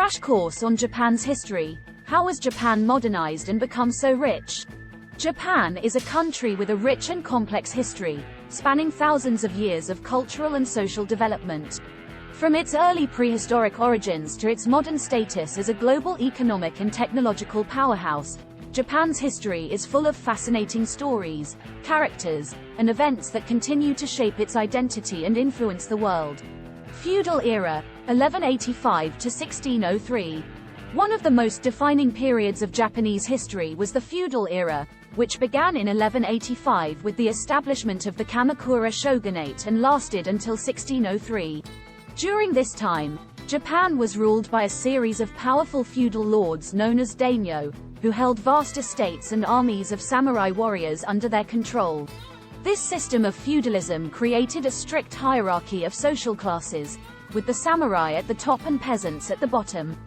Crash course on Japan's history. How was Japan modernized and become so rich? Japan is a country with a rich and complex history, spanning thousands of years of cultural and social development. From its early prehistoric origins to its modern status as a global economic and technological powerhouse, Japan's history is full of fascinating stories, characters, and events that continue to shape its identity and influence the world. Feudal Era, 1185 to 1603. One of the most defining periods of Japanese history was the Feudal Era, which began in 1185 with the establishment of the Kamakura shogunate and lasted until 1603. During this time, Japan was ruled by a series of powerful feudal lords known as daimyo, who held vast estates and armies of samurai warriors under their control. This system of feudalism created a strict hierarchy of social classes, with the samurai at the top and peasants at the bottom.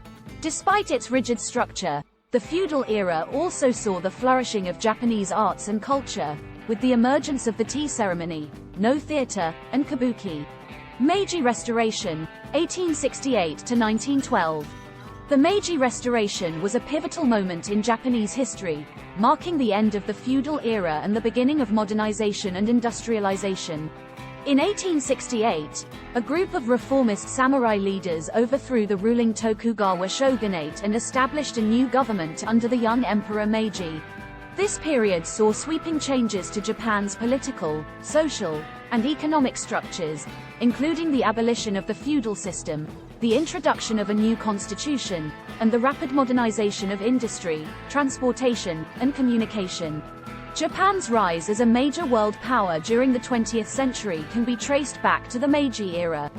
Despite its rigid structure, the feudal era also saw the flourishing of Japanese arts and culture, with the emergence of the tea ceremony, no theater, and kabuki. Meiji Restoration, 1868 to 1912. The Meiji Restoration was a pivotal moment in Japanese history, marking the end of the feudal era and the beginning of modernization and industrialization. In 1868, a group of reformist samurai leaders overthrew the ruling Tokugawa shogunate and established a new government under the young Emperor Meiji. This period saw sweeping changes to Japan's political, social, and economic structures, including the abolition of the feudal system, the introduction of a new constitution, and the rapid modernization of industry, transportation, and communication. Japan's rise as a major world power during the 20th century can be traced back to the Meiji era.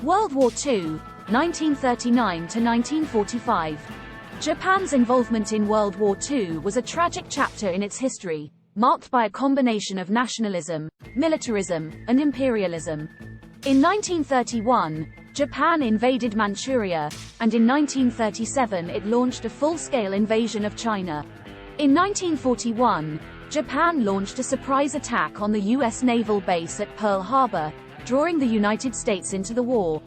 World War II, 1939 to 1945. Japan's involvement in World War II was a tragic chapter in its history, marked by a combination of nationalism, militarism, and imperialism. In 1931, Japan invaded Manchuria, and in 1937 it launched a full-scale invasion of China. In 1941, Japan launched a surprise attack on the U.S. naval base at Pearl Harbor, drawing the United States into the war.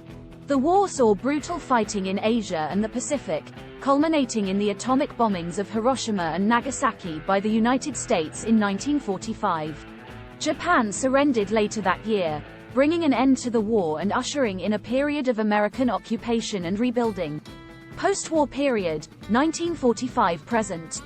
The war saw brutal fighting in Asia and the Pacific, culminating in the atomic bombings of Hiroshima and Nagasaki by the United States in 1945. Japan surrendered later that year, bringing an end to the war and ushering in a period of American occupation and rebuilding. Post-war period, 1945-present.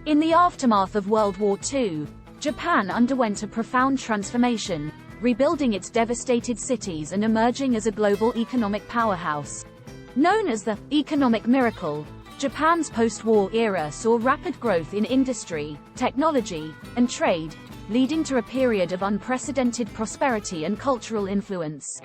In the aftermath of World War II, Japan underwent a profound transformation, rebuilding its devastated cities and emerging as a global economic powerhouse. Known as the economic miracle, Japan's post-war era saw rapid growth in industry, technology, and trade, leading to a period of unprecedented prosperity and cultural influence.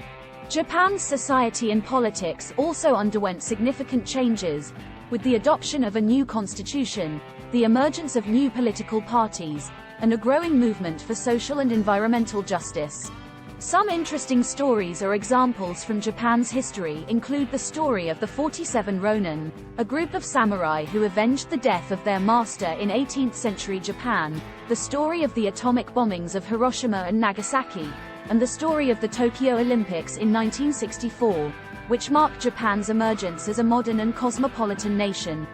Japan's society and politics also underwent significant changes, with the adoption of a new constitution, the emergence of new political parties, and a growing movement for social and environmental justice. Some interesting stories or examples from Japan's history include the story of the 47 Ronin, a group of samurai who avenged the death of their master in 18th century Japan, the story of the atomic bombings of Hiroshima and Nagasaki, and the story of the Tokyo Olympics in 1964, which marked Japan's emergence as a modern and cosmopolitan nation.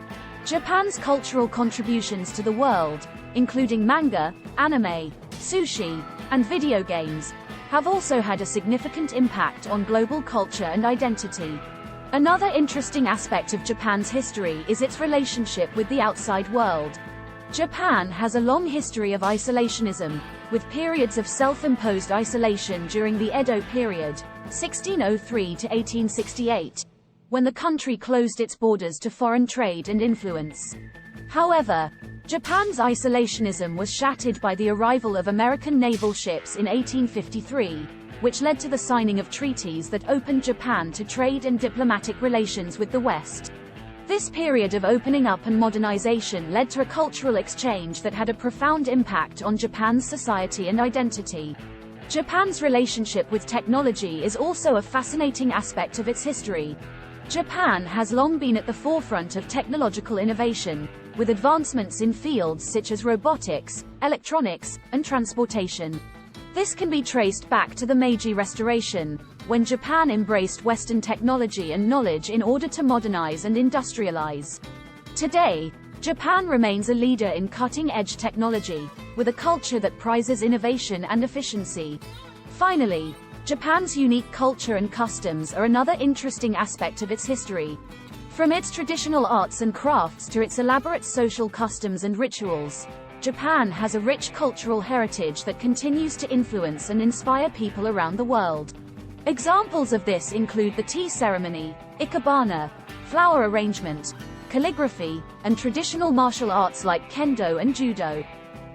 Japan's cultural contributions to the world, including manga, anime, sushi, and video games, have also had a significant impact on global culture and identity. Another interesting aspect of Japan's history is its relationship with the outside world. Japan has a long history of isolationism, with periods of self-imposed isolation during the Edo period, 1603 to 1868, when the country closed its borders to foreign trade and influence. However, Japan's isolationism was shattered by the arrival of American naval ships in 1853, which led to the signing of treaties that opened Japan to trade and diplomatic relations with the West. This period of opening up and modernization led to a cultural exchange that had a profound impact on Japan's society and identity. Japan's relationship with technology is also a fascinating aspect of its history. Japan has long been at the forefront of technological innovation, with advancements in fields such as robotics, electronics, and transportation. This can be traced back to the Meiji Restoration, when Japan embraced Western technology and knowledge in order to modernize and industrialize. Today, Japan remains a leader in cutting-edge technology, with a culture that prizes innovation and efficiency. Finally, Japan's unique culture and customs are another interesting aspect of its history. From its traditional arts and crafts to its elaborate social customs and rituals, Japan has a rich cultural heritage that continues to influence and inspire people around the world. Examples of this include the tea ceremony, ikebana, flower arrangement, calligraphy, and traditional martial arts like kendo and judo.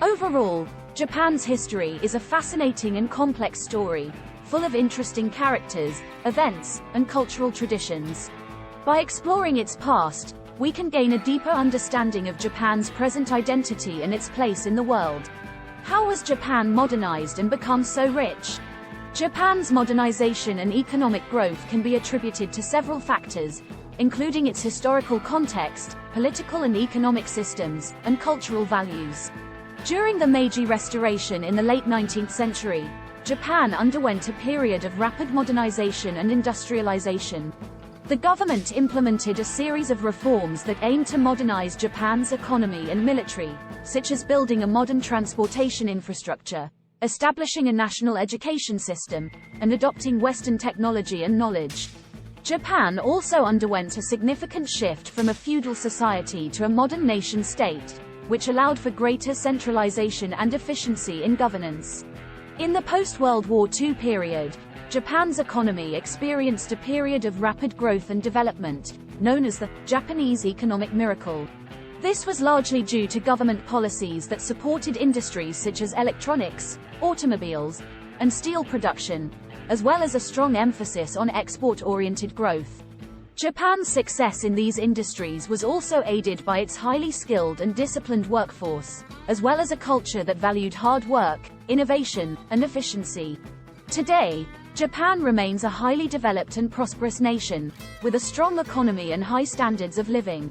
Overall, Japan's history is a fascinating and complex story, full of interesting characters, events, and cultural traditions. By exploring its past, we can gain a deeper understanding of Japan's present identity and its place in the world. How was Japan modernized and become so rich? Japan's modernization and economic growth can be attributed to several factors, including its historical context, political and economic systems, and cultural values. During the Meiji Restoration in the late 19th century, Japan underwent a period of rapid modernization and industrialization. The government implemented a series of reforms that aimed to modernize Japan's economy and military, such as building a modern transportation infrastructure, establishing a national education system, and adopting Western technology and knowledge. Japan also underwent a significant shift from a feudal society to a modern nation-state, which allowed for greater centralization and efficiency in governance. In the post-World War II period, Japan's economy experienced a period of rapid growth and development, known as the Japanese economic miracle. This was largely due to government policies that supported industries such as electronics, automobiles, and steel production, as well as a strong emphasis on export-oriented growth. Japan's success in these industries was also aided by its highly skilled and disciplined workforce, as well as a culture that valued hard work, innovation, and efficiency. Today, Japan remains a highly developed and prosperous nation, with a strong economy and high standards of living.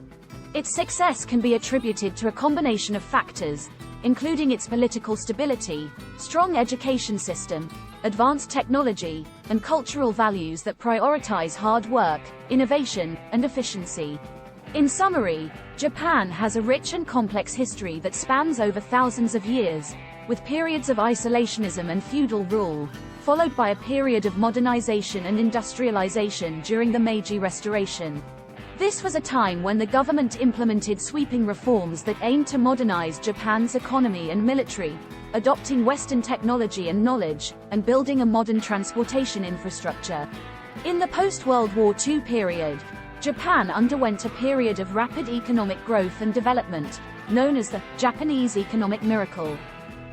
Its success can be attributed to a combination of factors, including its political stability, strong education system, advanced technology, and cultural values that prioritize hard work, innovation, and efficiency. In summary, Japan has a rich and complex history that spans over thousands of years, with periods of isolationism and feudal rule, followed by a period of modernization and industrialization during the Meiji Restoration. This was a time when the government implemented sweeping reforms that aimed to modernize Japan's economy and military, adopting Western technology and knowledge, and building a modern transportation infrastructure. In the post-World War II period, Japan underwent a period of rapid economic growth and development, known as the Japanese economic miracle.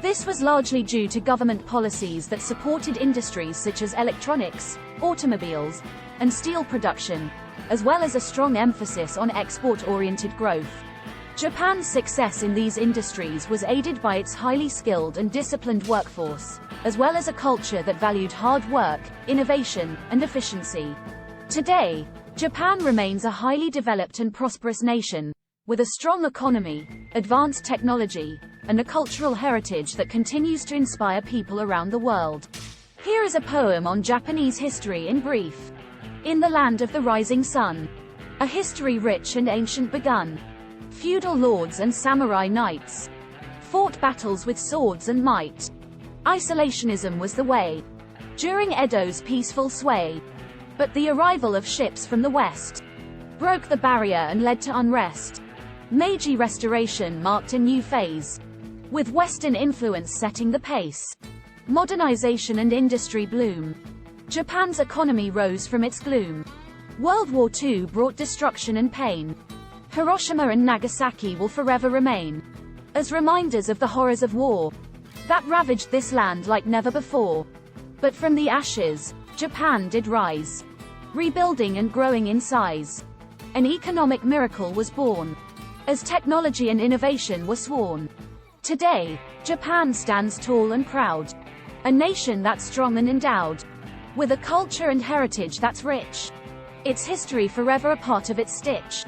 This was largely due to government policies that supported industries such as electronics, automobiles, and steel production, as well as a strong emphasis on export-oriented growth. Japan's success in these industries was aided by its highly skilled and disciplined workforce, as well as a culture that valued hard work, innovation, and efficiency. Today, Japan remains a highly developed and prosperous nation, with a strong economy, advanced technology, and a cultural heritage that continues to inspire people around the world. Here is a poem on Japanese history in brief. In the land of the rising sun, a history rich and ancient begun. Feudal lords and samurai knights fought battles with swords and might. Isolationism was the way during Edo's peaceful sway. But the arrival of ships from the west broke the barrier and led to unrest. Meiji Restoration marked a new phase, with Western influence setting the pace. Modernization and industry bloom. Japan's economy rose from its gloom. World War II brought destruction and pain. Hiroshima and Nagasaki will forever remain as reminders of the horrors of war that ravaged this land like never before. But from the ashes, Japan did rise, rebuilding and growing in size. An economic miracle was born, as technology and innovation were sworn. Today, Japan stands tall and proud, a nation that's strong and endowed, with a culture and heritage that's rich, its history forever a part of its stitch.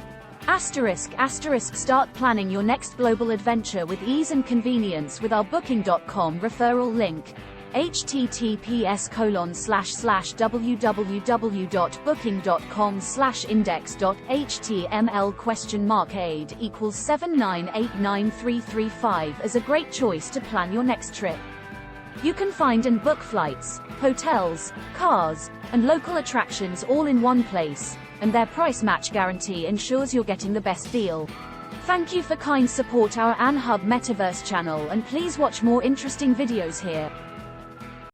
****, start planning your next global adventure with ease and convenience with our Booking.com referral link. https://www.booking.com/index.html?aid equals 7989335 as a great choice to plan your next trip. You can find and book flights, hotels, cars, and local attractions all in one place, and their price match guarantee ensures you're getting the best deal. Thank you for kind support our AnHub Metaverse channel, and please watch more interesting videos here.